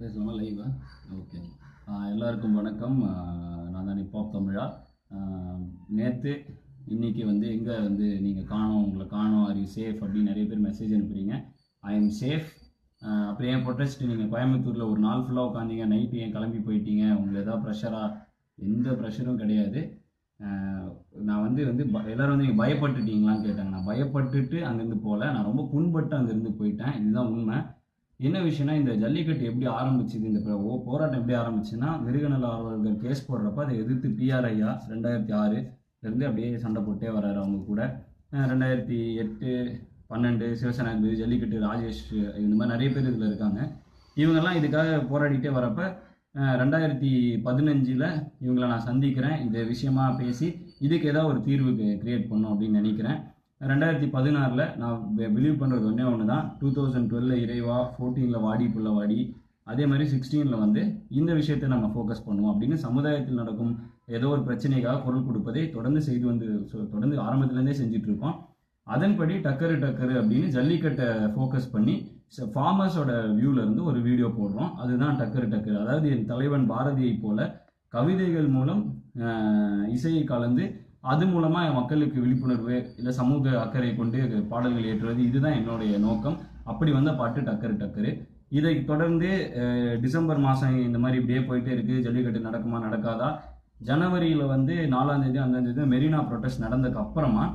பேசலாமா லைவா? ஓகே. எல்லாருக்கும் வணக்கம். நான் தான் நிப்பாப் தமிழா. நேற்று இன்னைக்கு வந்து எங்கே வந்து நீங்கள் காணோம், உங்களை காணோம், ஆர் யூ சேஃப் அப்படின்னு நிறைய பேர் மெசேஜ் அனுப்புகிறீங்க. I am safe. அப்புறம் ஏன் ப்ரொட்டஸ்ட் நீங்கள் கோயம்புத்தூரில் ஒரு நாள் ஃபுல்லாக உட்காந்தீங்க, நைட்டு ஏன் கிளம்பி போயிட்டீங்க, உங்களுக்கு எதாவது ப்ரெஷராக? எந்த ப்ரெஷரும் கிடையாது. நான் வந்து எல்லோரும் வந்து நீங்கள் பயப்பட்டுட்டீங்களான்னு கேட்டாங்க. நான் பயப்பட்டுட்டு அங்கேருந்து போகல, நான் ரொம்ப புண்பட்டு அங்கேருந்து போயிட்டேன். இதுதான் உண்மை. என்ன விஷயம்னா, இந்த ஜல்லிக்கட்டு எப்படி ஆரம்பிச்சுது, இந்த போராட்டம் எப்படி ஆரம்பிச்சுன்னா, மிருகநல ஆர்வலர்கள் கேஸ் போடுறப்ப அதை எதிர்த்து பிஆர் ஐயா 2006 அப்படியே சண்டை போட்டே வர்றாரு அவங்க கூட. 2008, 12 சிவசேனாதிபதி, ஜல்லிக்கட்டு ராஜேஷ், இந்த மாதிரி நிறைய பேர் இதில் இருக்காங்க. இவங்கெல்லாம் இதுக்காக போராடிட்டே வரப்ப 2015 இவங்களை நான் சந்திக்கிறேன். இந்த விஷயமா பேசி இதுக்கு ஏதாவது ஒரு தீர்வு கிரியேட் பண்ணும் அப்படின்னு நினைக்கிறேன். 2016 நான் பிலீவ் பண்ணுறது ஒன்று தான். 2012 இறைவா, 14 வாடி புள்ள வாடி, அதே மாதிரி 16 வந்து இந்த விஷயத்தை நம்ம ஃபோக்கஸ் பண்ணுவோம் அப்படின்னு சமுதாயத்தில் நடக்கும் ஏதோ ஒரு பிரச்சனைக்காக குரல் கொடுப்பதை தொடர்ந்து ஆரம்பத்துலேருந்தே செஞ்சிட்ருக்கோம். அதன்படி டக்கரு அப்படின்னு ஜல்லிக்கட்டை ஃபோக்கஸ் பண்ணி ஃபார்மர்ஸோட வியூவிலேருந்து ஒரு வீடியோ போடுறோம். அதுதான் டக்கரு. அதாவது என் தலைவன் பாரதியை போல கவிதைகள் மூலம் இசையை கலந்து அது மூலமாக மக்களுக்கு விழிப்புணர்வு இல்லை சமூக அக்கறை கொண்டு பாடல்கள் ஏற்றுவது, இதுதான் என்னுடைய நோக்கம். அப்படி வந்த பாட்டு டக்கரு. இதை தொடர்ந்து டிசம்பர் மாதம் இந்த மாதிரி இப்படியே போயிட்டே இருக்குது. ஜல்லிக்கட்டு நடக்குமா நடக்காதா? ஜனவரியில் வந்து 4ஆம் தேதி 5ஆம் தேதி மெரினா ப்ரொட்டஸ்ட் நடந்ததுக்கு அப்புறமா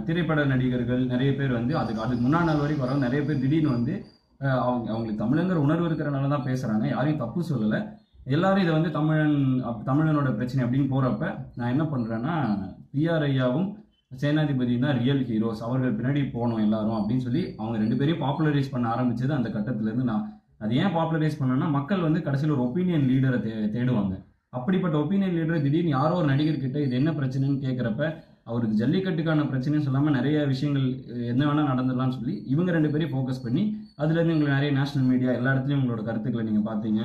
திரைப்பட நடிகர்கள் நிறைய பேர் வந்து அதுக்கு முன்னாள் நாள் வரைக்கும் வர நிறைய பேர் திடீர்னு வந்து அவங்களுக்கு தமிழங்கிற உணர்வு இருக்கிறனால தான் பேசுகிறாங்க. யாரையும் தப்பு சொல்லலை. எல்லாரும் இதை வந்து தமிழனோட பிரச்சனை அப்படின்னு போகிறப்ப நான் என்ன பண்ணுறேன்னா, பிஆர் ஐயாவும் சேனாதிபதியும் தான் ரியல் ஹீரோஸ், அவர்கள் பின்னாடி போகணும் எல்லாரும் அப்படின்னு சொல்லி அவங்க 2 பேரையும் பாப்புலரைஸ் பண்ண ஆரம்பிச்சது அந்த கட்டத்திலேருந்து. நான் அது ஏன் பாப்புலரைஸ் பண்ணேன்னா, மக்கள் வந்து கடைசியில் ஒரு ஒப்பீனியன் லீடரை தேடுவாங்க. அப்படிப்பட்ட ஒப்பீனியன் லீடரை திடீர்னு யாரோ ஒரு நடிகர்கிட்ட இது என்ன பிரச்சனைன்னு கேட்குறப்ப, அவருக்கு ஜல்லிக்கட்டுக்கான பிரச்சனைன்னு சொல்லாமல் நிறைய விஷயங்கள் என்ன வேணால் நடந்துடலாம்னு சொல்லி இவங்க 2 பேரையும் ஃபோக்கஸ் பண்ணி அதுலேருந்து உங்களுக்கு நிறைய நேஷனல் மீடியா எல்லா இடத்துலையும் உங்களோட கருத்துக்களை நீங்கள் பார்த்தீங்க.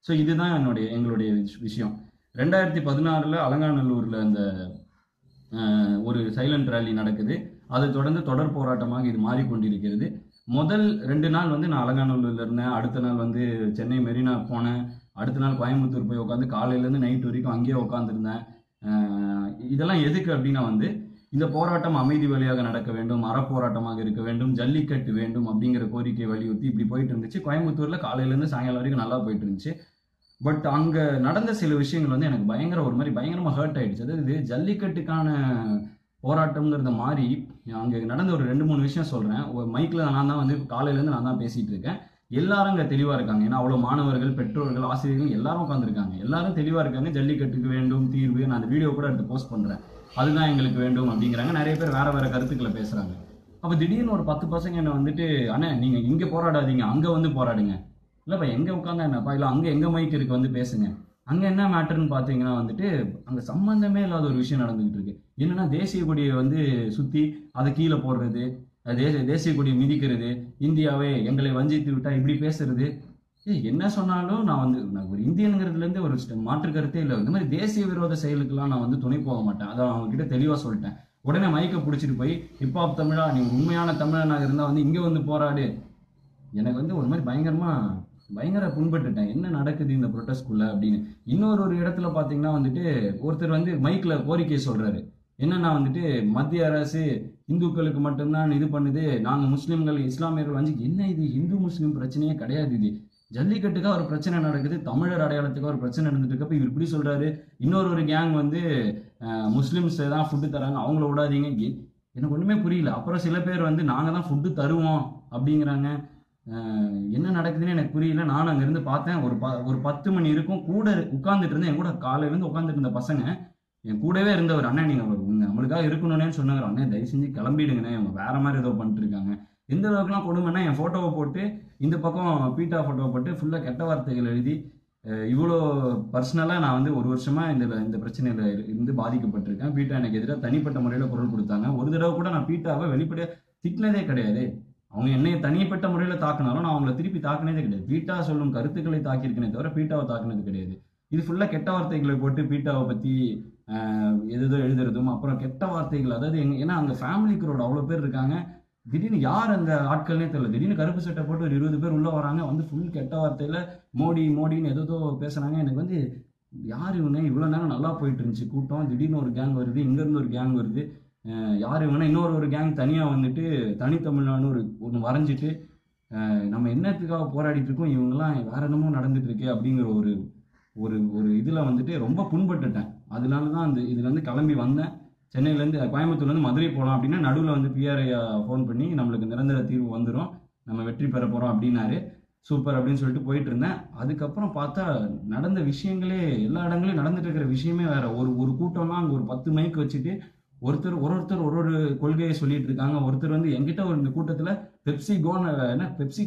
ஸோ இதுதான் எங்களுடைய விஷயம். 2016 அலங்காநல்லூரில் அந்த ஒரு சைலண்ட் ரேலி நடக்குது. அதை தொடர்ந்து தொடர் போராட்டமாக இது மாறிக்கொண்டிருக்கிறது. முதல் 2 நாள் வந்து நான் அலங்காநல்லூரில் இருந்தேன். அடுத்த நாள் வந்து சென்னை மெரினா போனேன். அடுத்த நாள் கோயம்புத்தூர் போய் உட்காந்து காலையிலேருந்து நைட் வரைக்கும் அங்கேயே உட்காந்துருந்தேன். இதெல்லாம் எதுக்கு அப்படின்னா வந்து இந்த போராட்டம் அமைதி வழியாக நடக்க வேண்டும், அறப்போராட்டமாக இருக்க வேண்டும், ஜல்லிக்கட்டு வேண்டும் அப்படிங்கிற கோரிக்கையை வலியுறுத்தி இப்படி போயிட்டு இருந்துச்சு. கோயம்புத்தூரில் காலையிலேருந்து சாயங்காலம் வரைக்கும் நல்லா போயிட்டு இருந்துச்சு. பட் அங்கே நடந்த சில விஷயங்கள் வந்து எனக்கு பயங்கரமாக ஹர்ட் ஆகிடுச்சு. அதாவது ஜல்லிக்கட்டுக்கான போராட்டம்ங்கிறத மாதிரி அங்கே நடந்த ஒரு 2-3 விஷயம் சொல்கிறேன். ஒரு மைக்கில் நான் தான் வந்து காலையிலேருந்து நான் தான் பேசிகிட்டு இருக்கேன். எல்லாரும் அங்கே தெளிவாக இருக்காங்க. ஏன்னா அவ்வளோ மாணவர்கள், பெற்றோர்கள், ஆசிரியர்கள் எல்லாரும் உட்காந்துருக்காங்க. எல்லாரும் தெளிவாக இருக்காங்க. ஜல்லிக்கட்டுக்கு வேண்டும் தீர்வு. நான் அந்த வீடியோ கூட எடுத்து போஸ்ட் பண்ணுறேன். அதுதான் எங்களுக்கு வேண்டும் அப்படிங்கிறாங்க. நிறைய பேர் வேறு கருத்துக்களை பேசுகிறாங்க. அப்போ திடீர்னு ஒரு 10 பசங்க என்ன வந்துட்டு, அண்ணே நீங்கள் இங்கே போராடாதீங்க, அங்கே வந்து போராடுங்க. இல்லைப்பா எங்கே உட்காந்தா என்னப்பா, இல்லை அங்கே எங்கே மைக் இருக்கு வந்து பேசுங்க. அங்கே என்ன மேட்டர்ன்னு பார்த்தீங்கன்னா வந்துட்டு அங்கே சம்மந்தமே இல்லாத ஒரு விஷயம் நடந்துகிட்டு இருக்கு. என்னன்னா, தேசிய கொடியை வந்து சுற்றி அதை கீழே போடுறது, தேசிய கொடியை மிதிக்கிறது, இந்தியாவே எங்களை வஞ்சித்து விட்டா இப்படி பேசுறது. என்ன சொன்னாலும் நான் ஒரு இந்தியனுங்கிறதுலேருந்து ஒரு மாற்று கருத்தே இல்லை. இந்த மாதிரி தேசிய விரோத செயலுக்கெல்லாம் நான் வந்து துணை போக மாட்டேன். அதை அவங்க கிட்ட தெளிவாக சொல்லிட்டேன். உடனே மைக்கை பிடிச்சிட்டு போய், ஹிப்ஹாப் தமிழா, நீ உண்மையான தமிழனாக இருந்தால் வந்து இங்கே வந்து போராடு. எனக்கு வந்து ஒரு மாதிரி பயங்கர புண்பட்டுட்டேன். என்ன நடக்குது இந்த ப்ரொட்டஸ்ட்குள்ள அப்படின்னு. இன்னொரு இடத்துல பார்த்தீங்கன்னா வந்துட்டு ஒருத்தர் வந்து மைக்கில் கோரிக்கை சொல்கிறாரு. என்னன்னா வந்துட்டு, மத்திய அரசு இந்துக்களுக்கு மட்டும்தான் இது பண்ணுது, நாங்கள் முஸ்லீம்கள் இஸ்லாமியர்கள் வந்து என்ன இது இந்து முஸ்லீம் பிரச்சனையே கிடையாது. இது ஜல்லிக்கட்டுக்காக ஒரு பிரச்சனை நடக்குது, தமிழர் அடையாளத்துக்காக ஒரு பிரச்சனை நடந்துட்டு இருக்கப்ப இவர் இப்படி சொல்கிறாரு. இன்னொரு கேங் வந்து முஸ்லீம்ஸ் தான் ஃபுட்டு தராங்க, அவங்கள விடாதீங்க. எனக்கு ஒன்றுமே புரியல. அப்புறம் சில பேர் வந்து நாங்கள் தான் ஃபுட்டு தருவோம் அப்படிங்கிறாங்க. என்ன நடக்குதுன்னு எனக்கு புரியல. நான் அங்கேருந்து பார்த்தேன். ஒரு 10 மணி இருக்கும் கூட உட்காந்துட்டு இருந்தேன். என் கூட காலையிலேருந்து உட்காந்துட்டு இருந்த பசங்க என் கூடவே இருந்தவர், அண்ணன் நீங்கள் நம்மளுக்காக இருக்கணும்னு சொன்னாங்க. அண்ணன் தயவு செஞ்சு கிளம்பிடுங்கண்ணே, அவங்க வேறு மாதிரி ஏதோ பண்ணிட்டு இருக்காங்க. எந்த அளவுக்குலாம் கொடுமைன்னா, என் ஃபோட்டோவை போட்டு இந்த பக்கம் பீட்டா ஃபோட்டோவை போட்டு ஃபுல்லாக கெட்ட வார்த்தைகள் எழுதி, இவ்வளோ பர்சனலாக நான் வந்து ஒரு வருஷமாக இந்த பிரச்சனையில் இருந்து பாதிக்கப்பட்டிருக்கேன். பீட்டா எனக்கு எதிராக தனிப்பட்ட முறையில் குரல் கொடுத்தாங்க. ஒரு தடவை கூட நான் பீட்டாவை வெளிப்படையாக திட்டினதே கிடையாது. அவங்க என்னைய தனிப்பட்ட முறையில் தாக்குனாலும் நான் அவங்கள திருப்பி தாக்குனதே கிடையாது. பீட்டா சொல்லும் கருத்துக்களை தாக்கியிருக்கனே தவிர பீட்டாவை தாக்குனது கிடையாது. இது ஃபுல்லாக கெட்ட வார்த்தைகளை போட்டு பீட்டாவை பற்றி எதோ எழுதுறதும், அப்புறம் கெட்ட வார்த்தைகள். அதாவது ஏன்னா அங்கே ஃபேமிலி க்ரௌட் அவ்வளோ பேர் இருக்காங்க. திடீர்னு யார் அந்த ஆட்கள்னே தெரியல. திடீர்னு கருப்பு சட்டை போட்டு ஒரு 20 பேர் உள்ள வராங்க, வந்து ஃபுல் கெட்ட வார்த்தையில மோடின்னு ஏதோ பேசுறாங்க. எனக்கு வந்து யார் இவங்க? இவ்வளோ நேரம் நல்லா போயிட்டு இருந்துச்சு கூட்டம், திடீர்னு ஒரு கேங் வருது, இங்கேருந்து ஒரு கேங் வருது, யார் இவங்கன்னா இன்னொரு கேங் தனியாக வந்துட்டு தனித்தமிழ்நாடு ஒன்று வரைஞ்சிட்டு நம்ம என்னத்துக்காக போராடிட்டு இருக்கோம், இவங்கெல்லாம் வேற என்னமோ நடந்துட்டு இருக்கே அப்படிங்கிற ஒரு ஒரு ஒரு இதில் வந்துட்டு ரொம்ப புண்பட்டுட்டேன். அதனால தான் அந்த இதுலேருந்து கிளம்பி வந்தேன். சென்னையிலேருந்து கோயம்புத்தூர்லேருந்து மதுரை போகலாம் அப்படின்னா நடுவில் வந்து பிஆர்ஐ ஃபோன் பண்ணி நம்மளுக்கு நிரந்தர தீர்வு வந்துடும், நம்ம வெற்றி பெற போகிறோம் அப்படின்னாரு. சூப்பர் அப்படின்னு சொல்லிட்டு போயிட்டு இருந்தேன். அதுக்கப்புறம் பார்த்தா நடந்த விஷயங்களே எல்லா இடங்களையும் நடந்துட்டு இருக்கிற விஷயமே வேற. ஒரு கூட்டம்னா அங்கே ஒரு 10 மைக் வச்சுட்டு ஒருத்தர் ஒரு கொள்கையை சொல்லிட்டு இருக்காங்க. ஒருத்தர் வந்து என்கிட்ட ஒரு இந்த கூட்டத்தில் பெப்சி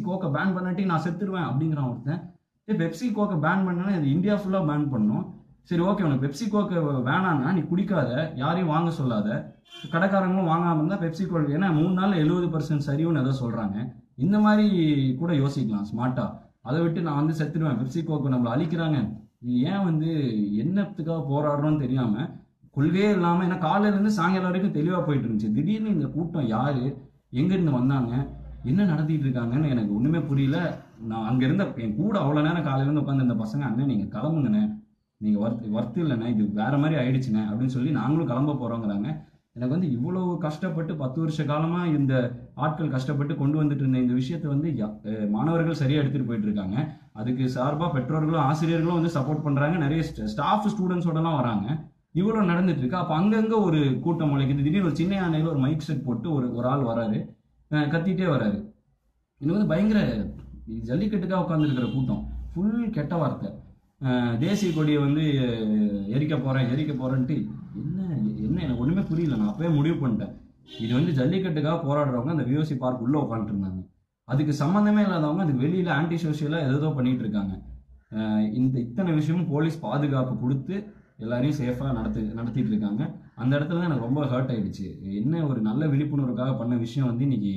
கோக்கை பேன் பண்ணாட்டி நான் செத்துருவேன் அப்படிங்கிறான் ஒருத்தன். பெப்சி கோக்கை பேன் பண்ணனா இது இந்தியா ஃபுல்லாக பேன் பண்ணும். சரி ஓகே, உனக்கு பெப்சி கோக்கை வேணான்னா நீ குடிக்காத, யாரையும் வாங்க சொல்லாத, கடைக்காரங்களும் வாங்காம இருந்தால் பெப்சி கோக், ஏன்னா 3 நாளில் 70% சரிவுன்னு ஏதோ சொல்கிறாங்க. இந்த மாதிரி கூட யோசிக்கலாம் ஸ்மார்ட்டா. அதை விட்டு நான் வந்து செத்துடுவேன், பெப்சி கோக்கை நம்மளை அழிக்கிறாங்க, இது ஏன் வந்து என்னத்துக்காக போராடுறோன்னு தெரியாமல் கொள்கையே இல்லாமல், ஏன்னா காலையிலேருந்து சாயங்காலம் வரைக்கும் தெளிவாக போயிட்டு இருந்துச்சு. திடீர்னு இந்த கூட்டம் யார், எங்கேருந்து வந்தாங்க, என்ன நடத்திட்டு இருக்காங்கன்னு எனக்கு ஒன்றுமே புரியல. நான் அங்கே இருந்த என் கூட அவ்வளோ நேரம் காலையிலேருந்து உட்காந்து இந்த பசங்க, அண்ணன் நீங்கள் கிளம்புங்கண்ணே, நீங்கள் ஒர்த்து இல்லைண்ணே, இது வேற மாதிரி ஆயிடுச்சுண்ணே அப்படின்னு சொல்லி நாங்களும் கிளம்ப போகிறோங்கிறாங்க. எனக்கு வந்து இவ்வளோ கஷ்டப்பட்டு 10 வருஷ காலமாக இந்த ஆட்கள் கஷ்டப்பட்டு கொண்டு வந்துட்டு இருந்த இந்த விஷயத்தை வந்து மாணவர்கள் சரியாக எடுத்துகிட்டு போயிட்டு இருக்காங்க. அதுக்கு சார்பாக பெற்றோர்களும் ஆசிரியர்களும் வந்து சப்போர்ட் பண்ணுறாங்க, நிறைய ஸ்டாஃப் ஸ்டூடெண்ட்ஸோடலாம் வராங்க. இவ்வளோ நடந்துட்டு இருக்கு. அப்போ அங்கங்கே ஒரு கூட்டம் முளைக்குது. திடீர்னு ஒரு சின்ன யானையில் ஒரு மைக் செட் போட்டு ஒரு ஆள் வராரு, கத்திட்டே வராரு. இது வந்து பயங்கர ஜல்லிக்கட்டுக்காக உட்காந்துருக்கிற கூட்டம், ஃபுல் கெட்ட வார்த்தை. தேசிய கொடியை வந்து எரிக்க போறேன்ட்டு என்ன எனக்கு ஒன்றுமே புரியல. நான் அப்பவே முடிவு பண்ணிட்டேன், இது வந்து ஜல்லிக்கட்டுக்காக போராடுறவங்க அந்த விஓசி பார்க் உள்ள உட்காந்துட்டு இருந்தாங்க, அதுக்கு சம்மந்தமே இல்லாதவங்க அதுக்கு வெளியில ஆன்டி சோசியலாக ஏதோ பண்ணிட்டு இருக்காங்க. இத்தனை விஷயமும் போலீஸ் பாதுகாப்பு கொடுத்து எல்லாரையும் சேஃபாக நடத்திட்டு இருக்காங்க. அந்த இடத்துல தான் எனக்கு ரொம்ப ஹர்ட் ஆயிடுச்சு. என்ன ஒரு நல்ல விழிப்புணர்வுக்காக பண்ண விஷயம் வந்து இன்னைக்கு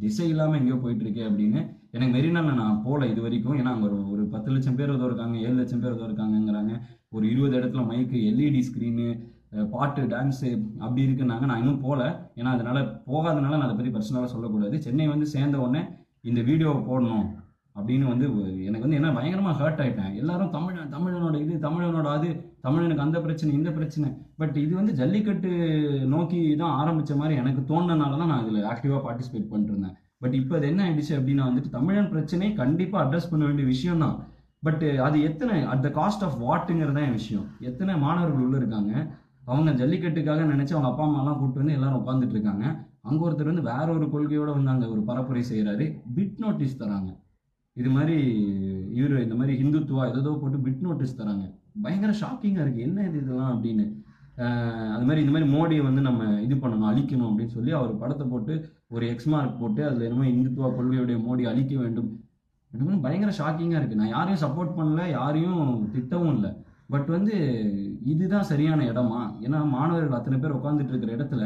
திசை இல்லாமல் எங்கேயோ போயிட்டு இருக்கேன் அப்படின்னு. எனக்கு மெரினாவில் நான் போகல இது வரைக்கும், ஏன்னா அங்கே ஒரு 10 லட்சம் பேர் ஏதோ இருக்காங்க, 7 லட்சம் பேர் ஏதோ இருக்காங்கங்கிறாங்க. ஒரு 20 இடத்துல மைக்கு, எல்இடி ஸ்க்ரீனு, பாட்டு, டான்ஸு அப்படி இருக்குன்னாங்க. நான் இன்னும் போகல, ஏன்னா அதனால போகாதனால நான் அதை பற்றி பர்சனலாக சொல்லக்கூடாது. சென்னை வந்து சேர்ந்த உடனே இந்த வீடியோவை போடணும் அப்படின்னு வந்து எனக்கு வந்து என்ன பயங்கரமாக ஹர்ட் ஆகிட்டேன். எல்லாரும் தமிழனோட அது, தமிழனுக்கு அந்த பிரச்சனை இந்த பிரச்சனை. பட் இது வந்து ஜல்லிக்கட்டு நோக்கி தான் ஆரம்பித்த மாதிரி எனக்கு தோணுனால தான் நான் இதில் ஆக்டிவாக பார்ட்டிசிபேட் பண்ணிருந்தேன். பட் இப்போ அது என்ன ஆயிடுச்சு அப்படின்னா வந்துட்டு தமிழன் பிரச்சனை கண்டிப்பாக அட்ரஸ் பண்ண வேண்டிய விஷயம் தான். பட் அது எத்தனை அட் த காஸ்ட் ஆஃப் வாட்டுங்கிறது தான் என் விஷயம். எத்தனை மாணவர்கள் உள்ள இருக்காங்க, அவங்க ஜல்லிக்கட்டுக்காக நினைச்சு அவங்க அப்பா அம்மாலாம் கூப்பிட்டு வந்து எல்லாரும் உட்காந்துட்டு இருக்காங்க. அங்கே ஒருத்தர் வந்து வேற ஒரு கொள்கையோட வந்து அங்கே ஒரு பரப்புரை செய்கிறாரு, பிட் நோட்டீஸ் தராங்க. இது மாதிரி இந்த மாதிரி ஹிந்துத்துவா ஏதோ போட்டு பிட் நோட்டீஸ் தராங்க. பயங்கர ஷாக்கிங்காக இருக்குது, என்ன இதெல்லாம் அப்படின்னு. அது மாதிரி இந்த மாதிரி மோடியை வந்து நம்ம இது பண்ணணும், அழிக்கணும் அப்படின்னு சொல்லி அவர் படத்தை போட்டு ஒரு எக்ஸ்மார்க் போட்டு அதில் என்னமோ இந்துத்துவா கொள்கையுடைய மோடி அழிக்க வேண்டும். எனக்கு பயங்கர ஷாக்கிங்காக இருக்குது. நான் யாரையும் சப்போர்ட் பண்ணல, யாரையும் திட்டவும் இல்லை. பட் வந்து இதுதான் சரியான இடமா? ஏன்னா மாணவர்கள் அத்தனை பேர் உட்காந்துட்டு இருக்கிற இடத்துல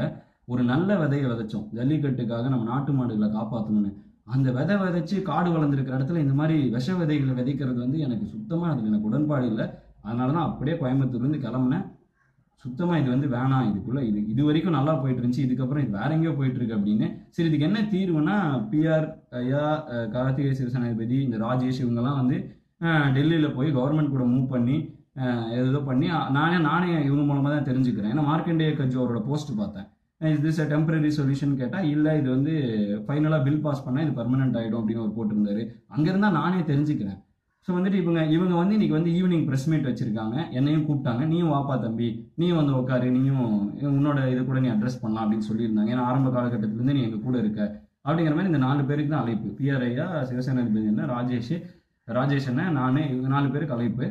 ஒரு நல்ல விதையை விதைச்சோம், ஜல்லிக்கட்டுக்காக நம்ம நாட்டு மாடுகளை காப்பாற்றணும்னு. அந்த விதைச்சு காடு வளர்ந்துருக்கிற இடத்துல இந்த மாதிரி விஷ விதைகளை விதைக்கிறது வந்து எனக்கு சுத்தமாக அதில் எனக்கு உடன்பாடு இல்லை. அதனால தான் அப்படியே கோயம்புத்தூர்லேருந்து கிளம்புனேன். சுத்தமாக இது வந்து வேணாம், இது வரைக்கும் நல்லா போயிட்டு இருந்துச்சு, இதுக்கப்புறம் இது வேற எங்கேயோ போயிட்டு இருக்கு அப்படின்னு. சரி, இதுக்கு என்ன தீர்வுனா பிஆர் ஐயா, கார்த்திகை சிவசேனாதிபதி, இந்த ராஜேஷ் இவங்கெல்லாம் வந்து டெல்லியில் போய் கவர்மெண்ட் கூட மூவ் பண்ணி ஏதோ பண்ணி நானே இவங்க மூலமாக தான் தெரிஞ்சுக்கிறேன். ஏன்னா மார்க்கண்டேய கட்ஜு அவரோட போஸ்ட் பார்த்தேன், இஸ் திஸ் டெம்பரரி சொல்யூஷன் கேட்டால் இல்லை, இது வந்து ஃபைனலாக பில் பாஸ் பண்ணால் இது பர்மனெண்ட் ஆகிடும் அப்படின்னு அவர் போட்டிருந்தாரு. அங்கேருந்தான் நானே தெரிஞ்சுக்கிறேன். ஸோ வந்துட்டு இவங்க வந்து இன்னைக்கு வந்து ஈவினிங் ப்ரெஸ் மீட் வச்சிருக்காங்க, என்னையும் கூப்பிட்டாங்க, நீயும் வாப்பா தம்பி, நீயும் வந்து உட்காரு, நீயும் உன்னோட இது கூட நீ அட்ரஸ் பண்ணலாம் அப்படின்னு சொல்லியிருந்தாங்க. ஏன்னா ஆரம்ப காலகட்டத்திலேருந்து நீ எங்கள் கூட இருக்க அப்படிங்கிற மாதிரி இந்த 4 பேருக்கு தான் அழைப்பு. பிஆர் ஐயா, சிவசேனாதிபதி என்ன, ராஜேஷ் என்ன, நான், இவங்க 4 பேருக்கு அழைப்பு.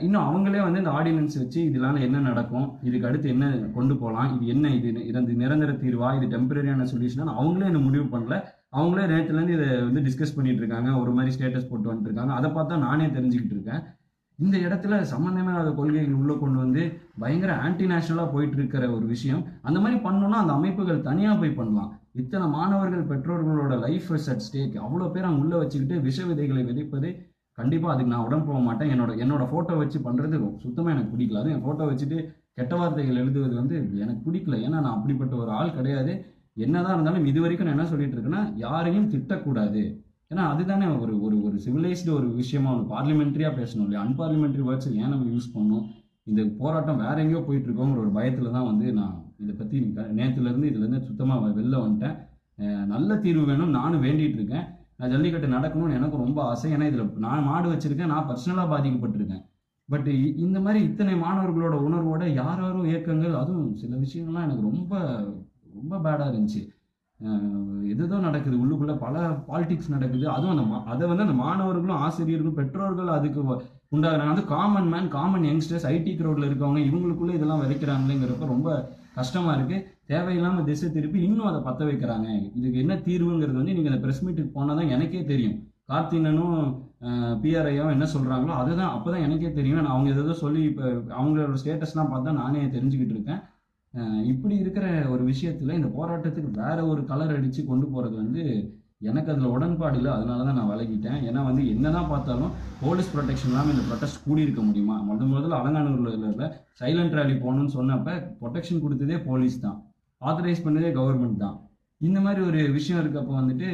இன்னும் அவங்களே வந்து இந்த ஆர்டினன்ஸ் வச்சு இதனால என்ன நடக்கும், இதுக்கு அடுத்து என்ன கொண்டு போகலாம், இது என்ன, இது நிரந்தர தீர்வா, இது டெம்பரரியான சொல்யூஷனா, அவங்களே என்ன முடிவு பண்ணல. அவங்களே நேற்றுலேருந்து இதை வந்து டிஸ்கஸ் பண்ணிட்டு இருக்காங்க, ஒரு மாதிரி ஸ்டேட்டஸ் போட்டு வந்துட்டு இருக்காங்க. அதை பார்த்தா நானே தெரிஞ்சுக்கிட்டு இருக்கேன். இந்த இடத்துல சம்மந்தமே இல்லாத கொள்கைகள் உள்ள கொண்டு வந்து பயங்கர ஆன்டி நேஷனலாக போயிட்டு இருக்கிற ஒரு விஷயம். அந்த மாதிரி பண்ணோம்னா அந்த அமைப்புகள் தனியாக போய் பண்ணலாம். இத்தனை மாணவர்கள் பெற்றோர்களோட லைஃப் இஸ் அட் ஸ்டேக். அவ்வளோ பேர் அவங்க உள்ளே வச்சுக்கிட்டு விஷ விதைகளை விதைப்பது கண்டிப்பாக அதுக்கு நான் உடன் போக மாட்டேன். என்னோட ஃபோட்டோ வச்சு பண்ணுறது சுத்தமாக எனக்கு பிடிக்கல. அதுவும் என் ஃபோட்டோ வச்சுட்டு கெட்ட வார்த்தைகள் எழுதுவது வந்து எனக்கு பிடிக்கல. ஏன்னா நான் அப்படிப்பட்ட ஒரு ஆள் கிடையாது. என்னதான் இருந்தாலும் இது வரைக்கும் நான் என்ன சொல்லிட்டு இருக்கேன்னா, யாரையும் திட்டக்கூடாது. ஏன்னா அதுதானே ஒரு ஒரு ஒரு சிவிலைஸ்டு ஒரு விஷயமா ஒன்று பார்லிமெண்ட்ரியா பேசணும் இல்லையா? அன்பார்லிமெண்ட்ரி வேர்ட்ஸ் ஏன் நம்ம யூஸ் பண்ணணும்? இந்த போராட்டம் வேற எங்கேயோ போயிட்டு இருக்கோங்கிற ஒரு பயத்துல தான் வந்து நான் இதை பத்தி நேற்றுலேருந்து இதுலேருந்து சுத்தமாக வெளில வந்துட்டேன். நல்ல தீர்வு வேணும் நானும் வேண்டிட்டு இருக்கேன். நான் ஜல்லிக்கட்டு நடக்கணும்னு எனக்கு ரொம்ப ஆசை. ஏன்னா இதில் நான் மாடு வச்சிருக்கேன், நான் பர்சனலாக பாதிக்கப்பட்டிருக்கேன். பட் இந்த மாதிரி இத்தனை மாணவர்களோட உணர்வோட யாரோ இயக்கங்கள், அதுவும் சில விஷயங்கள்லாம் எனக்கு ரொம்ப ரொம்ப பேடாக இருந்துச்சு. எதுதோ நடக்குது உள்ளுக்குள்ள, பல பாலிடிக்ஸ் நடக்குது. அதுவும் அதை வந்து அந்த மாணவர்களும் ஆசிரியர்களும் பெற்றோர்கள் அதுக்கு உண்டாகிறாங்க. அது common man, common youngsters, IT க்ரௌட்ல இருக்கவங்க, இவங்களுக்குள்ள இதெல்லாம் விதைக்கிறாங்களேங்கிறப்ப ரொம்ப கஷ்டமா இருக்கு. தேவையில்லாம திசை திருப்பி இன்னும் அதை பத்த வைக்கிறாங்க. இதுக்கு என்ன தீர்வுங்கிறது வந்து நீங்க அந்த பிரஸ் மீட்டுக்கு போனாதான் எனக்கே தெரியும். கார்த்திகனும் பிஆர்ஐயும் என்ன சொல்றாங்களோ அதுதான் அப்பதான் எனக்கே தெரியும். நான் அவங்க ஏதோ சொல்லி இப்போ அவங்களோட ஸ்டேட்டஸ்லாம் பார்த்தா நானே தெரிஞ்சுக்கிட்டு இருக்கேன். இப்படி இருக்கிற ஒரு விஷயத்துல இந்த போராட்டத்துக்கு வேற ஒரு கலர் அடிச்சு கொண்டு போறது வந்து எனக்கு அதில் உடன்பாடு இல்லை. அதனால தான் நான் விலகிட்டேன். ஏன்னா வந்து என்னதான் பார்த்தாலும் போலீஸ் ப்ரொடெக்ஷன் இல்லாமல் இந்த ப்ரொடெஸ்ட் கூடியிருக்க முடியுமா? முதல்ல அலங்காநல்லூரில் சைலண்ட் ரேலி போகணும்னு சொன்னப்ப ப்ரொடெக்ஷன் கொடுத்ததே போலீஸ் தான், ஆத்தரைஸ் பண்ணதே கவர்மெண்ட் தான். இந்த மாதிரி ஒரு விஷயம் இருக்கப்போ வந்துட்டு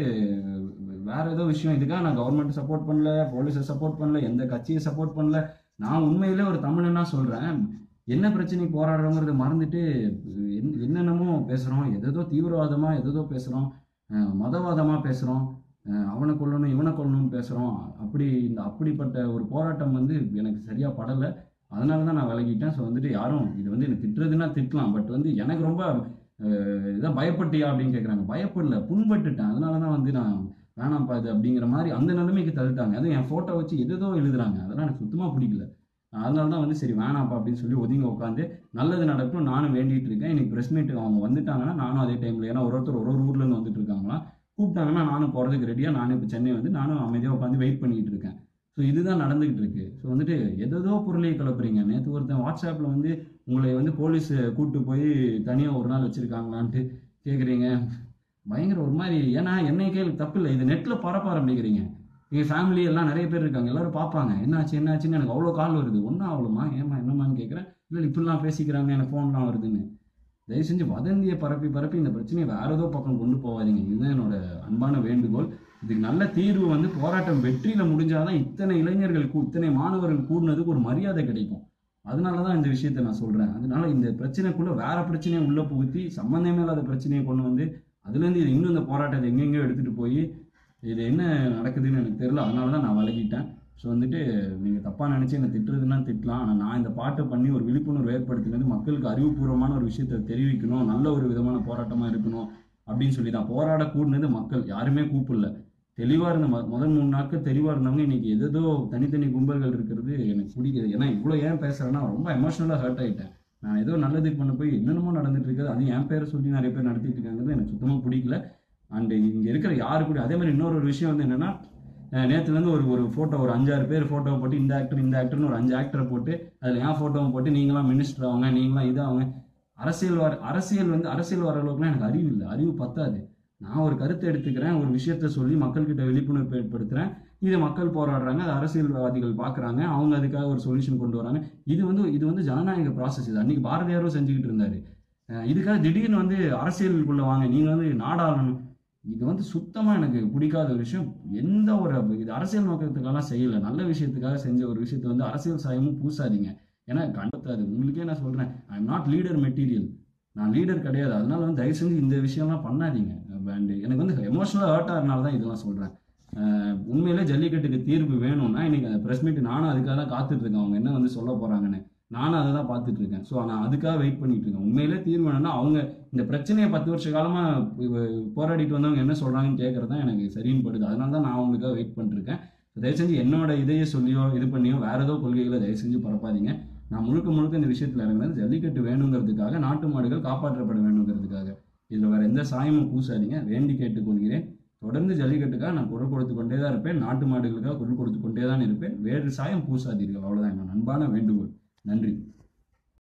வேற ஏதோ விஷயம், இதுக்காக நான் கவர்மெண்ட் சப்போர்ட் பண்ணல, போலீஸை சப்போர்ட் பண்ணல, எந்த கட்சியை சப்போர்ட் பண்ணல. நான் உண்மையிலே ஒரு தமிழனா சொல்றேன். என்ன பிரச்சனை போராடுறோங்கிறத மறந்துட்டு என்னென்னமோ பேசுறோம், எதோ தீவிரவாதமா எதோ பேசுறோம், மதவாதமா பேசுறோம், அவனை கொல்லணும் இவனை கொல்லணும்னு பேசுறோம். அப்படிப்பட்ட ஒரு போராட்டம் வந்து எனக்கு சரியா படலை. அதனால தான் நான் விலகிட்டேன். ஸோ வந்துட்டு யாரும் இது வந்து எனக்கு திட்டுறதுன்னா திட்டலாம், பட் வந்து எனக்கு ரொம்ப இதான் பயப்பட்டியா அப்படின்னு கேட்குறாங்க. பயப்படல, புண்பட்டுட்டேன். அதனால தான் வந்து நான் வேணாம்ப்பா இது அப்படிங்கிற மாதிரி அந்த நிலைமைக்கு தள்ளிட்டாங்க. அதுவும் என் ஃபோட்டோ வச்சு எதோ எழுதுறாங்க, அதெல்லாம் எனக்கு சுத்தமாக பிடிக்கல. அதனால தான் வந்து சரி வேணாம்ப்பா அப்படின்னு சொல்லி ஒதுங்கி உட்காந்து நல்லது நடக்கும் நானும் வேண்டிட்டு இருக்கேன். இன்னைக்கு ப்ரெஸ் மீட் அவங்க வந்துட்டாங்கன்னா நானும் அதே டைமில், ஏன்னா ஒருத்தர் ஒரு ஊர்லேருந்து வந்துட்டு இருக்காங்களா, கூப்பிட்டாங்கன்னா நானும் போகிறதுக்கு ரெடியாக நானும் இப்போ சென்னை வந்து நானும் அமைதியாக உட்காந்து வெயிட் பண்ணிக்கிட்டு இருக்கேன். ஸோ இதுதான் நடந்துகிட்டு இருக்கு. ஸோ வந்துட்டு எதோ பொருளையை கிளப்புறீங்க. நேற்று ஒருத்தன் வாட்ஸ்அப்பில் வந்து உங்களை வந்து போலீஸ் கூப்பிட்டு போய் தனியாக ஒரு நாள் வச்சுருக்காங்களான்ட்டு கேட்குறீங்க. பயங்கர ஒரு மாதிரி. ஏன்னா என்னை கேள்வி தப்பு இல்லை, இது நெட்டில் பரப்ப ஆரம்பிக்கிறீங்க. எங்கள் ஃபேமிலி எல்லாம் நிறைய பேர் இருக்காங்க, எல்லாரும் பார்ப்பாங்க. என்னாச்சுன்னு எனக்கு அவ்வளோ கால் வருது. ஒன்றும் அவ்வளோமா ஏமா என்னம்மான்னு கேட்குறேன். இல்லை இப்படிலாம் பேசிக்கிறாங்க, எனக்கு ஃபோன்லாம் வருதுன்னு. தயவு செஞ்சு வதந்தியை பரப்பி இந்த பிரச்சனையை வேற ஏதோ பக்கம் கொண்டு போகாதீங்க. இதுதான் என்னோட அன்பான வேண்டுகோள். இதுக்கு நல்ல தீர்வு வந்து போராட்டம் வெற்றியில் முடிஞ்சாதான் இத்தனை இளைஞர்கள் இத்தனை மாணவர்கள் கூடினதுக்கு ஒரு மரியாதை கிடைக்கும். அதனால தான் இந்த விஷயத்தை நான் சொல்கிறேன். அதனால இந்த பிரச்சனைக்குள்ளே வேற பிரச்சனையை உள்ளே புகுத்தி சம்மந்தமே இல்லாத பிரச்சனையை கொண்டு வந்து அதுலேருந்து இது இன்னும் இந்த போராட்டத்தை எங்கெங்கேயோ எடுத்துகிட்டு போய் இது என்ன நடக்குதுன்னு எனக்கு தெரியல. அதனால தான் நான் விலகிட்டேன். ஸோ வந்துட்டு நீங்கள் தப்பாக நினச்சி என்னை திட்டுறதுன்னா திட்டலாம். ஆனால் நான் இந்த பாட்டை பண்ணி ஒரு விழிப்புணர்வு ஏற்படுத்தினது மக்களுக்கு அறிவுபூர்வமான ஒரு விஷயத்தை தெரிவிக்கணும், நல்ல ஒரு விதமான போராட்டமாக இருக்கணும் அப்படின்னு சொல்லி தான். போராட கூடினது மக்கள், யாருமே கூப்பிடல. தெளிவாக இருந்த முதல் 3 நாட்கள் தெளிவாக இருந்தவங்க இன்னைக்கு எதோ தனித்தனி கும்பல்கள் இருக்கிறது எனக்கு பிடிக்குது. ஏன்னா இவ்வளோ ஏன் பேசுகிறேன்னா ரொம்ப எமோஷனலாக ஹர்ட் ஆகிட்டேன். நான் ஏதோ நல்லதுக்கு பண்ண போய் என்னென்னமோ நடந்துட்டு இருக்குது, அது என் பேரை சொல்லி நிறைய பேர் நடத்திட்டு இருக்காங்கிறது எனக்கு சுத்தமாக பிடிக்கல. அண்டு இங்கே இருக்கிற யாரு கூட அதே மாதிரி இன்னொரு விஷயம் வந்து என்னென்னா, நேற்றுலேருந்து ஒரு ஃபோட்டோ ஒரு 5-6 பேர் ஃபோட்டோவை போட்டு இந்த ஆக்டர்னு ஒரு 5 ஆக்டரை போட்டு அதில் என் ஃபோட்டோவை போட்டு நீங்களாம் மினிஸ்டர் ஆகுங்க, நீங்களாம் இதாகுங்க. அரசியல் வர அளவுக்குலாம் எனக்கு அறிவு இல்லை, அறிவு பத்தாது. நான் ஒரு கருத்தை எடுத்துக்கிறேன், ஒரு விஷயத்த சொல்லி மக்கள்கிட்ட விழிப்புணர்வு ஏற்படுத்துகிறேன். இதை மக்கள் போராடுறாங்க, அது அரசியல்வாதிகள் பார்க்குறாங்க, அவங்க அதுக்காக ஒரு சொல்யூஷன் கொண்டு வராங்க. இது வந்து ஜனநாயக ப்ராசஸ். இது அன்றைக்கி பாரதியாரும் செஞ்சுக்கிட்டு இருந்தார். இதுக்காக திடீர்னு வந்து அரசியலுக்குள்ளே வாங்க, நீங்கள் வந்து நாடாளணும், இது வந்து சுத்தமாக எனக்கு பிடிக்காத ஒரு விஷயம். எந்த ஒரு இது அரசியல் நோக்கத்துக்கெல்லாம் செய்யலை, நல்ல விஷயத்துக்காக செஞ்ச ஒரு விஷயத்தை வந்து அரசியல் சாயமும் பூசாதீங்க. ஏன்னா கண்டத்தாது. உங்களுக்கே நான் சொல்கிறேன், I am not leader material, நான் லீடர் கிடையாது. அதனால வந்து தயவு செஞ்சு இந்த விஷயம்லாம் பண்ணாதீங்க. அண்ட் எனக்கு வந்து எமோஷனலாக ஹர்ட் ஆகிறதுனால தான் இதெல்லாம் சொல்கிறேன். உண்மையிலே ஜல்லிக்கட்டுக்கு தீர்வு வேணும்னா இன்னைக்கு அந்த ப்ரெஸ் மீட் நானும் அதுக்காக தான் காத்துட்ருக்கேன், அவங்க என்ன வந்து சொல்ல போகிறாங்கன்னு நானும் அதை தான் பார்த்துட்டு இருக்கேன். ஸோ நான் அதுக்காக வெயிட் பண்ணிட்டு இருக்கேன். உண்மையிலே தீர்வு வேணும்னா அவங்க இந்த பிரச்சனையை 10 வருஷ காலமாக போராடிட்டு வந்தவங்க என்ன சொல்கிறாங்கன்னு கேட்குறது தான் எனக்கு சரின்னு படுது. அதனால தான் நான் அவங்களுக்காக வெயிட் பண்ணிருக்கேன். தயவு செஞ்சு என்னோட இதையை சொல்லியோ இது பண்ணியோ வேற ஏதோ கொள்கைகளை தயவு செஞ்சு பரப்பாதீங்க. நான் முழுக்க இந்த விஷயத்தில் இறங்குறது ஜல்லிக்கட்டு வேணுங்கிறதுக்காக, நாட்டு மாடுகள் காப்பாற்றப்பட வேணுங்கிறதுக்காக. இதில் வேற எந்த சாயமும் பூசாதீங்க, வேண்டி கேட்டுக்கொள்கிறேன். தொடர்ந்து ஜல்லிக்கட்டுக்காக நான் குரல் கொடுத்து கொண்டே தான் இருப்பேன், நாட்டு மாடுகளுக்காக குரல் கொடுத்து கொண்டே தான் இருப்பேன். வேறு சாயம் பூசாதீர்கள், அவ்வளோதான் என்னோட அன்பான வேண்டுகோள். நன்றி.